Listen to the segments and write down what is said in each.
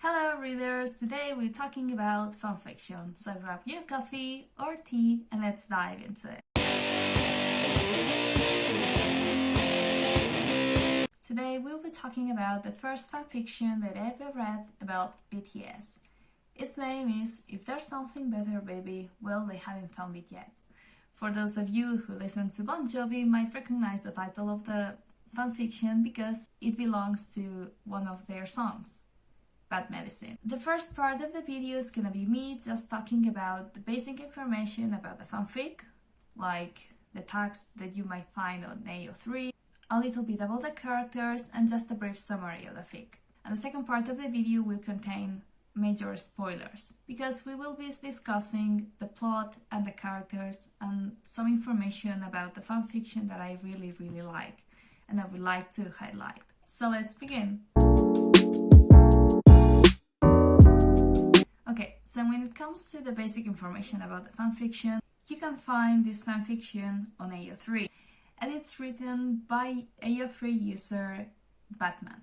Hello readers, today we're talking about fanfiction, so grab your coffee or tea and let's dive into it. Today we'll be talking about the first fanfiction that I ever read about BTS. Its name is If There's Something Better Baby, Well They Haven't Found It Yet. For those of you who listen to Bon Jovi might recognize the title of the fanfiction because it belongs to one of their songs. Bad Medicine. The first part of the video is gonna be me just talking about the basic information about the fanfic, like the tags that you might find on AO3, a little bit about the characters, and just a brief summary of the fic. And the second part of the video will contain major spoilers, because we will be discussing the plot and the characters and some information about the fanfiction that I really like and I would like to highlight. So let's begin! Okay, so when it comes to the basic information about the fanfiction, you can find this fanfiction on AO3, and it's written by AO3 user Batman.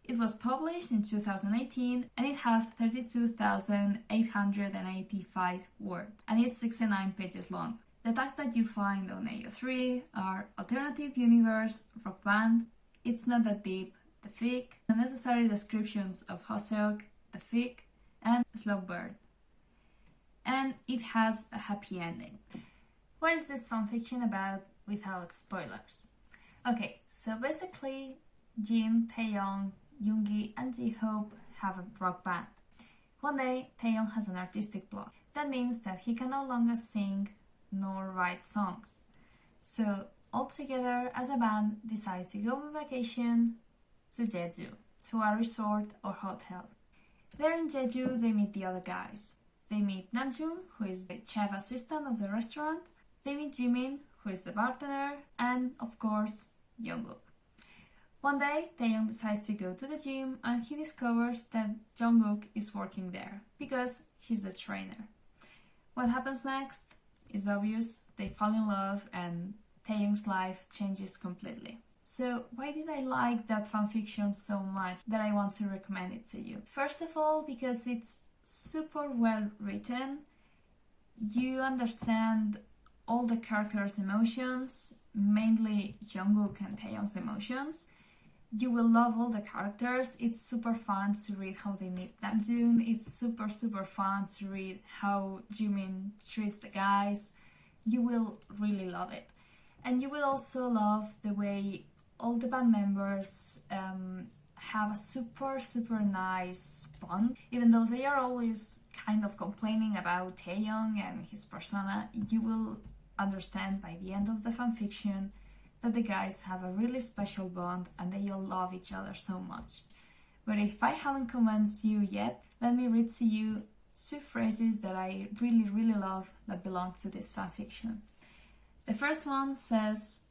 It was published in 2018 and it has 32,885 words and it's 69 pages long. The tags that you find on AO3 are Alternative Universe, Rock Band, It's Not That Deep, the fic, unnecessary descriptions of Hoseok, the fic, and Slow Bird. And it has a happy ending. What is this fanfiction about without spoilers? Okay, so basically Jin, Taeyong, Yoongi and J-Hope have a rock band. One day Taeyong has an artistic block. That means that he can no longer sing nor write songs. So all together as a band decide to go on vacation to Jeju, to a resort or hotel. There in Jeju, they meet the other guys. They meet Namjoon, who is the chef assistant of the restaurant. They meet Jimin, who is the bartender, and of course, Jungkook. One day, Taeyong decides to go to the gym and he discovers that Jungkook is working there because he's the trainer. What happens next is obvious. They fall in love and Taeyong's life changes completely. So why did I like that fanfiction so much that I want to recommend it to you? First of all, because it's super well written. You understand all the characters' emotions, mainly Jungkook and Taeyong's emotions. You will love all the characters. It's super fun to read how they meet Namjoon. It's super fun to read how Jimin treats the guys. You will really love it. And you will also love the way all the band members have a super nice bond. Even though they are always kind of complaining about Taeyong and his persona, you will understand by the end of the fanfiction that the guys have a really special bond and they all love each other so much. But if I haven't convinced you yet, let me read to you two phrases that I really love that belong to this fanfiction. The first one says,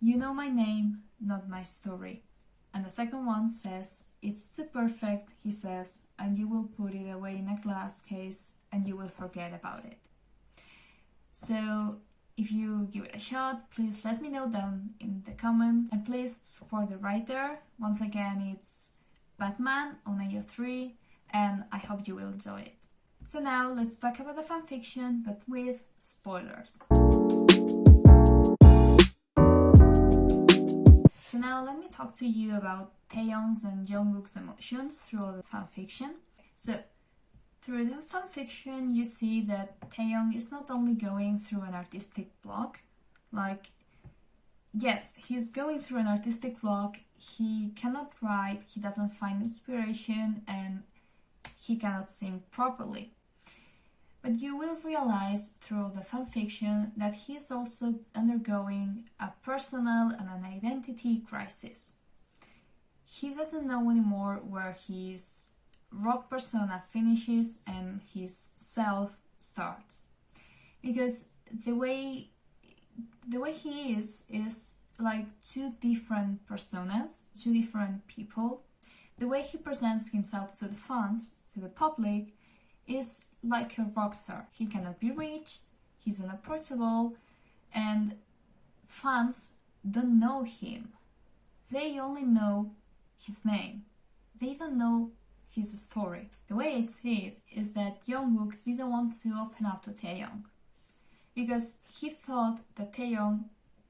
"You know my name, not my story." And the second one says, "It's too perfect," he says, "and you will put it away in a glass case and you will forget about it." So if you give it a shot, please let me know down in the comments and please support the writer. Once again, it's Batman on AO3 and I hope you will enjoy it. So now let's talk about the fanfiction but with spoilers. So now let me talk to you about Taeyong's and Jungkook's emotions throughout the fanfiction. So through the fanfiction, you see that Taeyong is not only going through an artistic block, like, yes, he's going through an artistic block, he cannot write, he doesn't find inspiration, and he cannot sing properly. But you will realize through the fanfiction that he is also undergoing a personal and an identity crisis. He doesn't know anymore where his rock persona finishes and his self starts. Because the way he is like two different personas, two different people. The way he presents himself to the fans, to the public, is like a rock star. He cannot be reached, he's unapproachable, and fans don't know him. They only know his name. They don't know his story. The way I see it is that Jungkook didn't want to open up to Taeyong because he thought that Taeyong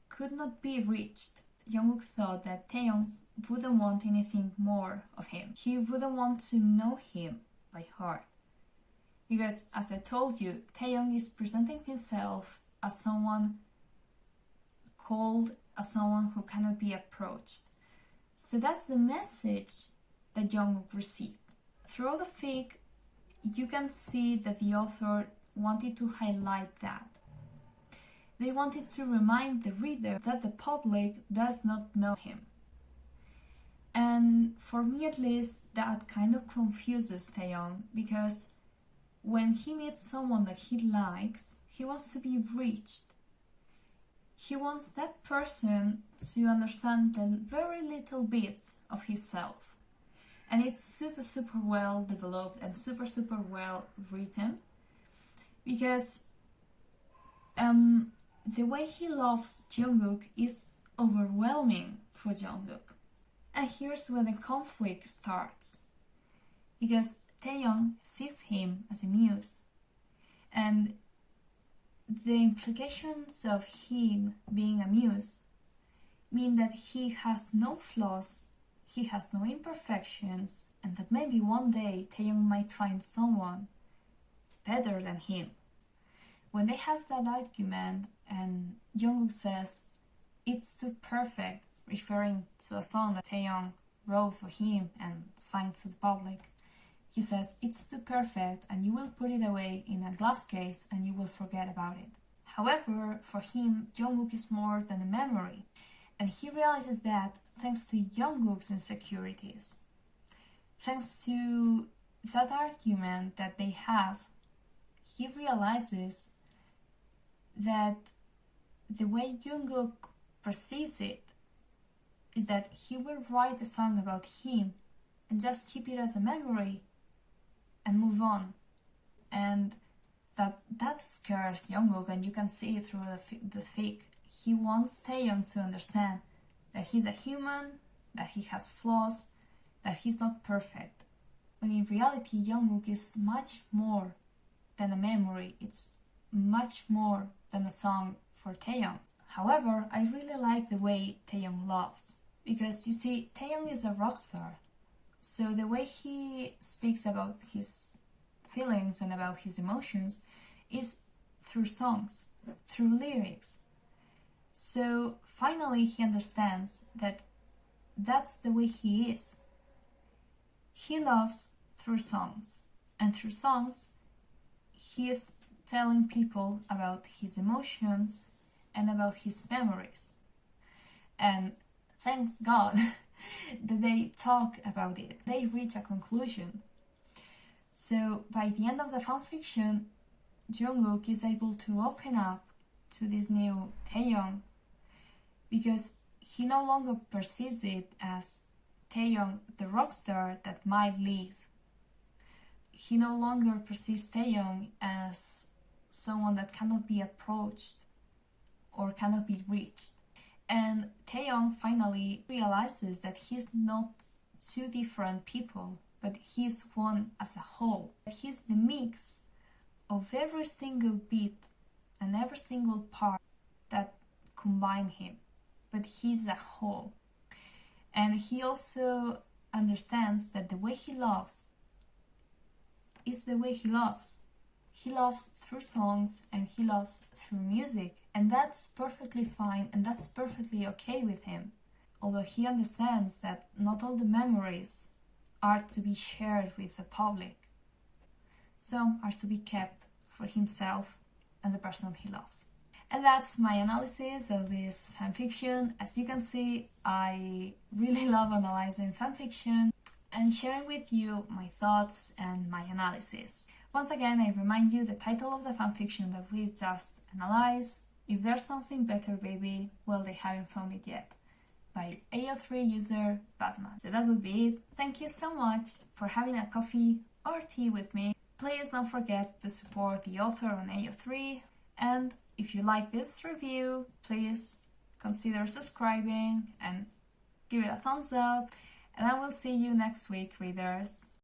could not be reached. Jungkook thought that Taeyong wouldn't want anything more of him. He wouldn't want to know him by heart. Because, as I told you, Taeyong is presenting himself as someone cold, as someone who cannot be approached. So that's the message that Jungkook received. Throughout the fic, you can see that the author wanted to highlight that. They wanted to remind the reader that the public does not know him. And for me at least, that kind of confuses Taeyong, because when he meets someone that he likes, he wants to be reached. He wants that person to understand the very little bits of himself. And it's super well developed and super well written, because the way he loves Jungkook is overwhelming for Jungkook. And here's where the conflict starts, because Taeyong sees him as a muse, and the implications of him being a muse mean that he has no flaws, he has no imperfections, and that maybe one day Taeyong might find someone better than him. When they have that argument and Jungkook says, "It's too perfect," referring to a song that Taeyong wrote for him and sang to the public, he says, "It's too perfect and you will put it away in a glass case and you will forget about it." However, for him, Jungkook is more than a memory, and he realizes that thanks to Jungkook's insecurities, thanks to that argument that they have, he realizes that the way Jungkook perceives it is that he will write a song about him and just keep it as a memory and move on. And that scares Jungkook, and you can see it through the fic. He wants Taeyong to understand that he's a human, that he has flaws, that he's not perfect. When in reality, Jungkook is much more than a memory. It's much more than a song for Taeyong. However, I really like the way Taeyong loves, because you see, Taeyong is a rock star. So the way he speaks about his feelings and about his emotions is through songs, through lyrics. So finally he understands that that's the way he is. He loves through songs, and through songs he is telling people about his emotions and about his memories. And thanks God that they talk about it. They reach a conclusion. So by the end of the fanfiction, Jungkook is able to open up to this new Taeyong, because he no longer perceives it as Taeyong, the rock star that might leave. He no longer perceives Taeyong as someone that cannot be approached or cannot be reached. And Taeyong finally realizes that he's not two different people, but he's one as a whole. He's the mix of every single bit and every single part that combine him, but he's a whole. And he also understands that the way he loves is the way he loves. He loves through songs and he loves through music, and that's perfectly fine and that's perfectly okay with him. Although he understands that not all the memories are to be shared with the public. Some are to be kept for himself and the person he loves. And that's my analysis of this fanfiction. As you can see, I really love analyzing fanfiction and sharing with you my thoughts and my analysis. Once again, I remind you the title of the fanfiction that we've just analyzed, If There's Something Better Baby, Well They Haven't Found It Yet, by AO3 user Batman. So that would be it. Thank you so much for having a coffee or tea with me. Please don't forget to support the author on AO3, and if you like this review, please consider subscribing and give it a thumbs up, and I will see you next week, readers.